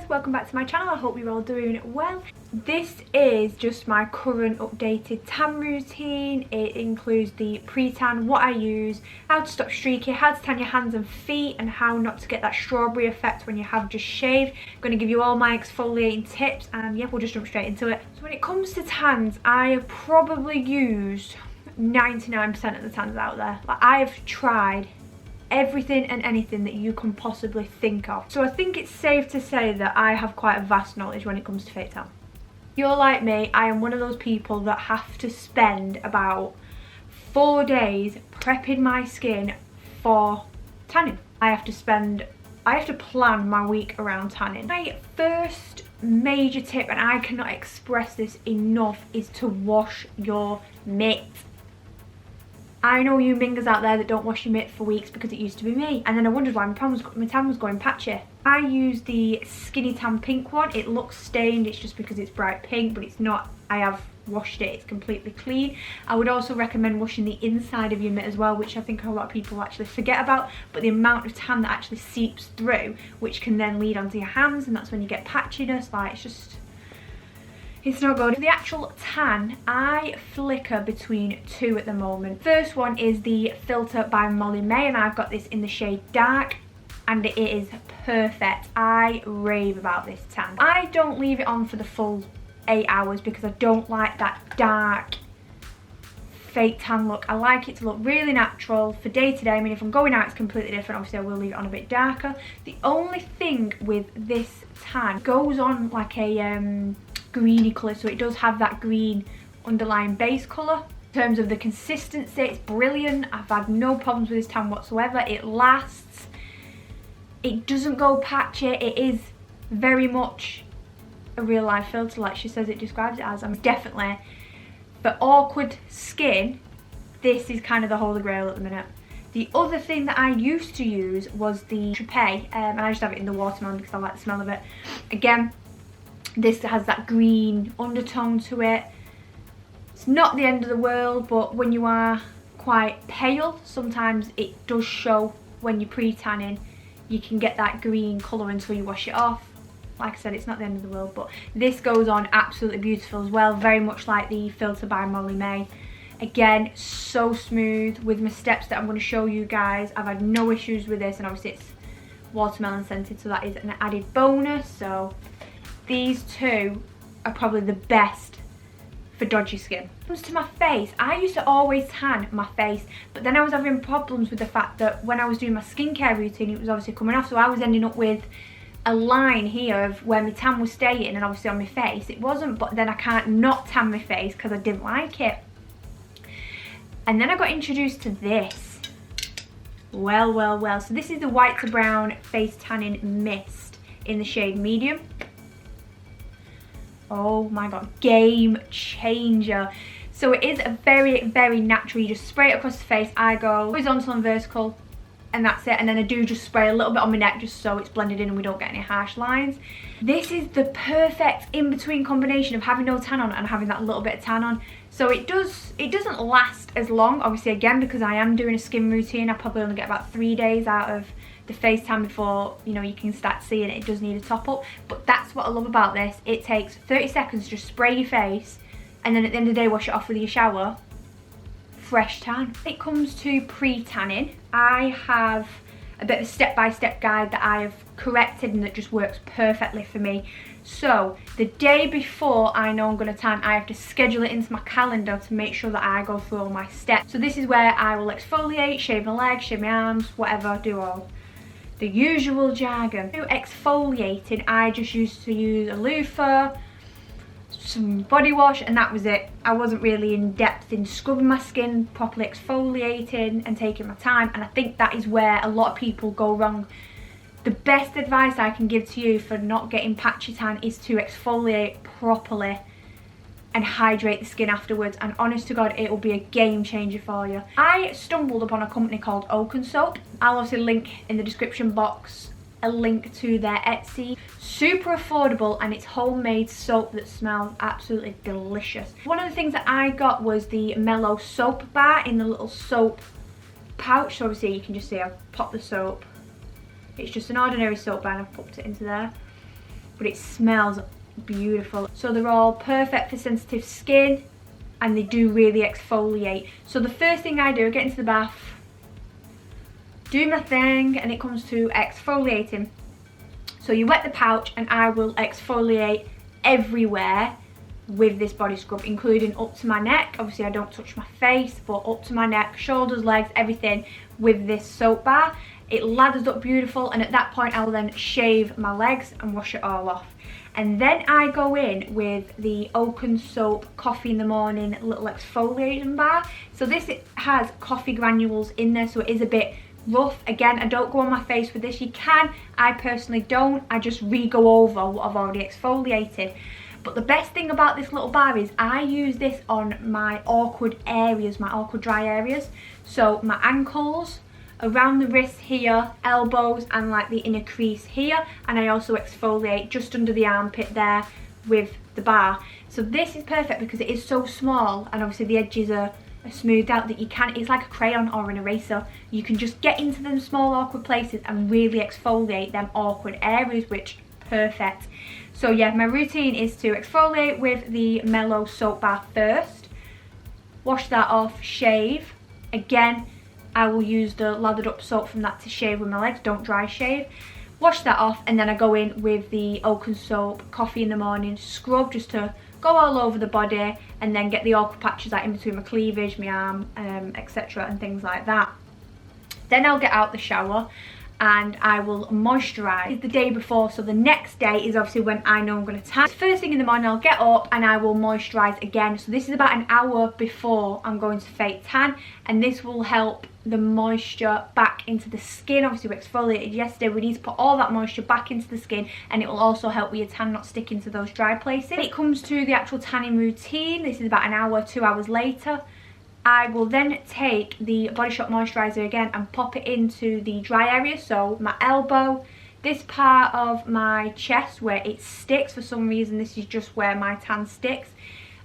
welcome back to my channel. I hope you're all doing well. This is just my current updated tan routine. It includes the pre-tan, what I use, how to stop streaky, how to tan your hands and feet, and how not to get that strawberry effect when you have just shaved. I'm going to give you all my exfoliating tips, and yeah, we'll just jump straight into it. So when it comes to tans, I have probably used 99% of the tans out there. Like, I have tried everything and anything that you can possibly think of. So I think it's safe to say that I have quite a vast knowledge when it comes to fake tan. If you're like me, I am one of those people that have to spend about 4 days prepping my skin for tanning. I have to plan my week around tanning. My first major tip, and I cannot express this enough, is to wash your mitt. I know you mingers out there that don't wash your mitt for weeks, because it used to be me, and then I wondered why my tan was going patchy. I use the Skinny Tan pink one. It looks stained, it's just because it's bright pink, but it's not. I have washed it, it's completely clean. I would also recommend washing the inside of your mitt as well, which I think a lot of people actually forget about, but the amount of tan that actually seeps through, which can then lead onto your hands, and that's when you get patchiness. Like, it's not good. For the actual tan, I flicker between two at the moment. First one is the Filter by Molly May, and I've got this in the shade Dark, and it is perfect. I rave about this tan. I don't leave it on for the full 8 hours because I don't like that dark fake tan look. I like it to look really natural for day to day. I mean, if I'm going out, it's completely different. Obviously, I will leave it on a bit darker. The only thing with this tan, goes on like a greeny colour, so it does have that green underlying base colour. In terms of the consistency, it's brilliant. I've had no problems with this tan whatsoever. It lasts, it doesn't go patchy. It is very much a real life filter, like she says it describes it as. I'm definitely, for awkward skin, this is kind of the holy grail at the minute. The other thing that I used to use was the Trepe, and I just have it in the watermelon because I like the smell of it. Again, this has that green undertone to it. It's not the end of the world, but when you are quite pale, sometimes it does show when you're pre-tanning. You can get that green colour until you wash it off. Like I said, it's not the end of the world, but this goes on absolutely beautiful as well. Very much like the Filter by Molly May. Again, so smooth with my steps that I'm going to show you guys. I've had no issues with this, and obviously it's watermelon scented, so that is an added bonus. So these two are probably the best for dodgy skin. When it comes to my face, I used to always tan my face, but then I was having problems with the fact that when I was doing my skincare routine, it was obviously coming off, so I was ending up with a line here of where my tan was staying, and obviously on my face it wasn't, but then I can't not tan my face because I didn't like it. And then I got introduced to this. Well. So this is the White to Brown Face Tanning Mist in the shade Medium. Oh my god, game changer. So it is a very natural. You just spray it across the face. I go horizontal and vertical, and that's it. And then I do just spray a little bit on my neck just so it's blended in and we don't get any harsh lines. This is the perfect in-between combination of having no tan on and having that little bit of tan on. So it doesn't last as long, obviously, again, because I am doing a skin routine. I probably only get about 3 days out of the face tan before, you know, you can start seeing it. It does need a top up, but that's what I love about this. It takes 30 seconds to just spray your face, and then at the end of the day wash it off with your shower. Fresh tan. When it comes to pre-tanning, I have a bit of a step-by-step guide that I have corrected and that just works perfectly for me. So the day before I know I'm going to tan, I have to schedule it into my calendar to make sure that I go through all my steps. So this is where I will exfoliate, shave my legs, shave my arms, whatever, do all the usual jargon. For exfoliating, I just used to use a loofah, some body wash, and that was it. I wasn't really in depth in scrubbing my skin, properly exfoliating and taking my time, and I think that is where a lot of people go wrong. The best advice I can give to you for not getting patchy tan is to exfoliate properly and hydrate the skin afterwards, and honest to god, it will be a game changer for you. I stumbled upon a company called Oak&Soap. I'll obviously link in the description box a link to their Etsy. Super affordable, and it's homemade soap that smells absolutely delicious. One of the things that I got was the Mellow soap bar in the little soap pouch. So obviously you can just see I've popped the soap. It's just an ordinary soap bar and I've popped it into there. but it smells beautiful. So they're all perfect for sensitive skin, and they do really exfoliate. So the first thing I do, I get into the bath, do my thing, and it comes to exfoliating. So you wet the pouch, and I will exfoliate everywhere with this body scrub, including up to my neck. Obviously I don't touch my face, but up to my neck, shoulders, legs, everything with this soap bar. It lathers up beautiful, and at that point I will then shave my legs and wash it all off. And then I go in with the Oak&Soap Coffee in the Morning little exfoliation bar. So this, it has coffee granules in there, so it is a bit rough. Again, I don't go on my face with this. You can, I personally don't. I just re-go over what I've already exfoliated. But the best thing about this little bar is I use this on my awkward areas, my awkward dry areas. So my ankles, around the wrists here, elbows, and like the inner crease here. And I also exfoliate just under the armpit there with the bar. So this is perfect because it is so small, and obviously the edges are smoothed out, that you can, it's like a crayon or an eraser. You can just get into them small awkward places and really exfoliate them awkward areas, which perfect. So yeah, my routine is to exfoliate with the Mellow soap bar first, wash that off, shave. Again, I will use the lathered up soap from that to shave with my legs, don't dry shave. Wash that off, and then I go in with the Oak&Soap Coffee in the Morning scrub, just to go all over the body, and then get the awkward patches out in between my cleavage, my arm, etc. and things like that. Then I'll get out the shower and I will moisturise the day before. So the next day is obviously when I know I'm going to tan. First thing in the morning I'll get up and I will moisturise again. So this is about an hour before I'm going to fake tan, and this will help the moisture back into the skin. Obviously we exfoliated yesterday, we need to put all that moisture back into the skin, and it will also help with your tan not sticking to those dry places. When it comes to the actual tanning routine, this is about an hour, 2 hours later. I will then take the Body Shop moisturiser again and pop it into the dry area, so my elbow, this part of my chest where it sticks for some reason, this is just where my tan sticks,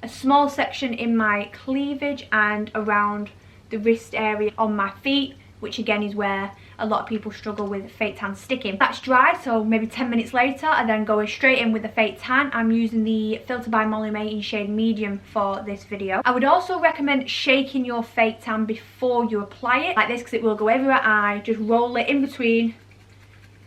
a small section in my cleavage, and around the wrist area on my feet, which again is where a lot of people struggle with fake tan sticking. That's dry, so maybe 10 minutes later I then go straight in with the fake tan. I'm using the Filter by Molly May in shade medium for this video. I would also recommend shaking your fake tan before you apply it like this, because it will go everywhere. I just roll it in between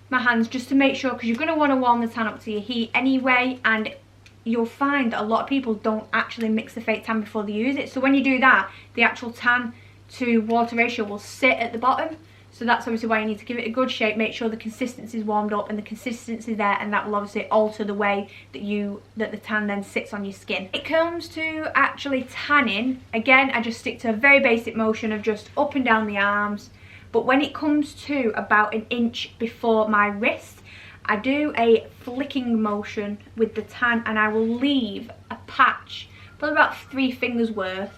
my hands just to make sure, because you're going to want to warm the tan up to your heat anyway, and you'll find that a lot of people don't actually mix the fake tan before they use it. So when you do that, the actual tan to water ratio will sit at the bottom. So that's obviously why you need to give it a good shake, make sure the consistency is warmed up and the consistency there, and that will obviously alter the way that the tan then sits on your skin. It comes to actually tanning, again I just stick to a very basic motion of just up and down the arms, but when it comes to about an inch before my wrist, I do a flicking motion with the tan, and I will leave a patch, probably about 3 fingers worth,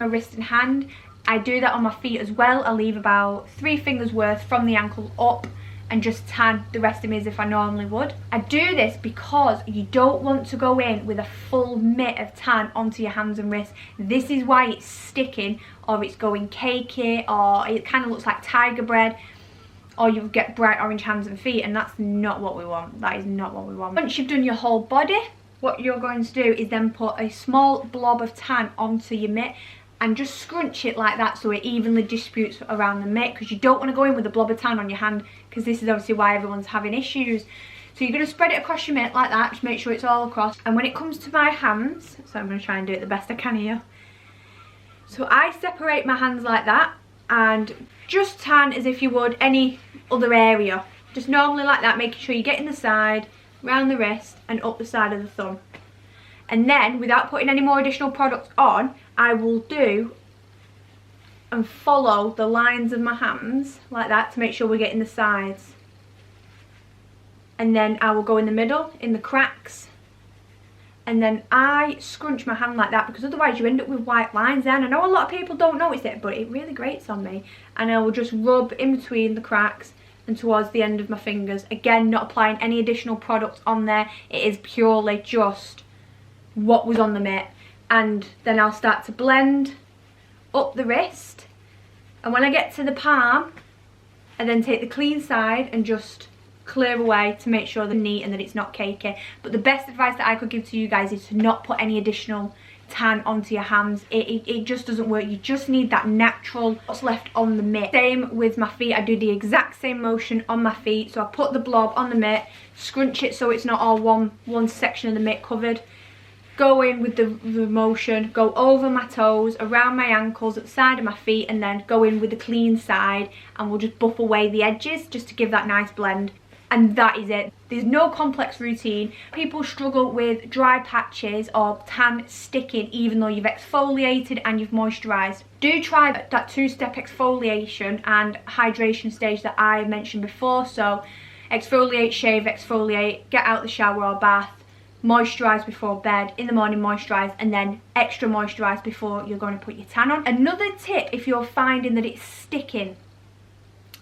my wrist and hand. I do that on my feet as well. I leave about 3 fingers worth from the ankle up and just tan the rest of me as if I normally would. I do this because you don't want to go in with a full mitt of tan onto your hands and wrists. This is why it's sticking, or it's going cakey, or it kind of looks like tiger bread, or you get bright orange hands and feet, and that's not what we want. That is not what we want. Once you've done your whole body, what you're going to do is then put a small blob of tan onto your mitt and just scrunch it like that so it evenly distributes around the mitt, because you don't want to go in with a blob of tan on your hand, because this is obviously why everyone's having issues. So you're going to spread it across your mitt like that, just make sure it's all across. And when it comes to my hands, so I'm going to try and do it the best I can here. So I separate my hands like that and just tan as if you would any other area. Just normally like that, making sure you get in the side, round the wrist and up the side of the thumb. And then, without putting any more additional products on, I will do and follow the lines of my hands like that to make sure we're getting the sides. And then I will go in the middle, in the cracks. And then I scrunch my hand like that, because otherwise you end up with white lines there. And I know a lot of people don't notice it, but it really grates on me. And I will just rub in between the cracks and towards the end of my fingers. Again, not applying any additional products on there. It is purely just what was on the mitt. And then I'll start to blend up the wrist, and when I get to the palm I then take the clean side and just clear away to make sure they're neat and that it's not cakey. But the best advice that I could give to you guys is to not put any additional tan onto your hands. It just doesn't work. You just need that natural what's left on the mitt. Same with my feet. I do the exact same motion on my feet. So I put the blob on the mitt, scrunch it so it's not all one section of the mitt covered, go in with the motion, go over my toes, around my ankles, at the side of my feet, and then go in with the clean side, and we'll just buff away the edges just to give that nice blend. And that is it. There's no complex routine. People struggle with dry patches or tan sticking even though you've exfoliated and you've moisturised. Do try that two-step exfoliation and hydration stage that I mentioned before. So exfoliate, shave, exfoliate, get out the shower or bath, moisturise before bed, in the morning moisturise, and then extra moisturise before you're going to put your tan on. Another tip, if you're finding that it's sticking,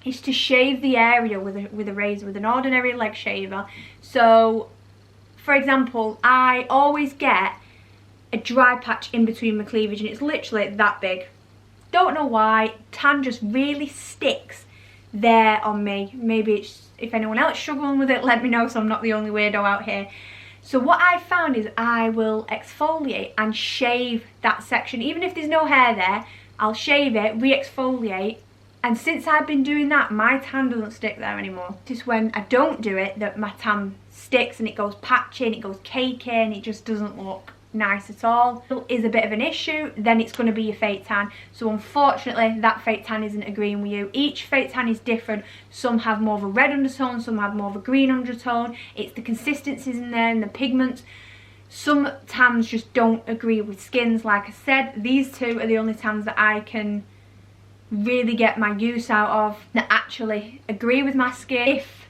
is to shave the area with a razor, with an ordinary leg shaver. So for example, I always get a dry patch in between my cleavage and it's literally that big. Don't know why, tan just really sticks there on me. Maybe it's, if anyone else is struggling with it, let me know so I'm not the only weirdo out here. So what I found is I will exfoliate and shave that section. Even if there's no hair there, I'll shave it, re-exfoliate. And since I've been doing that, my tan doesn't stick there anymore. It's just when I don't do it that my tan sticks and it goes patchy and it goes cakey and it just doesn't look nice at all. If it is a bit of an issue, then it's going to be your fake tan. So unfortunately, that fake tan isn't agreeing with you. Each fake tan is different. Some have more of a red undertone, some have more of a green undertone. It's the consistencies in there and the pigments. Some tans just don't agree with skins. Like I said, these two are the only tans that I can really get my use out of, that actually agree with my skin. If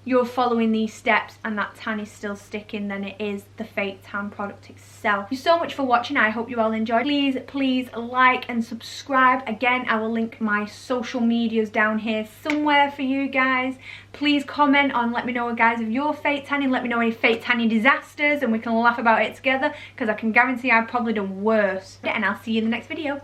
you're following these steps and that tan is still sticking, then it is the fake tan product itself. Thank you so much for watching. I hope you all enjoyed. Please like and subscribe. Again, I will link my social medias down here somewhere for you guys. Please comment on, let me know guys of your fake tanning, let me know any fake tanning disasters and we can laugh about it together, because I can guarantee I've probably done worse. And I'll see you in the next video.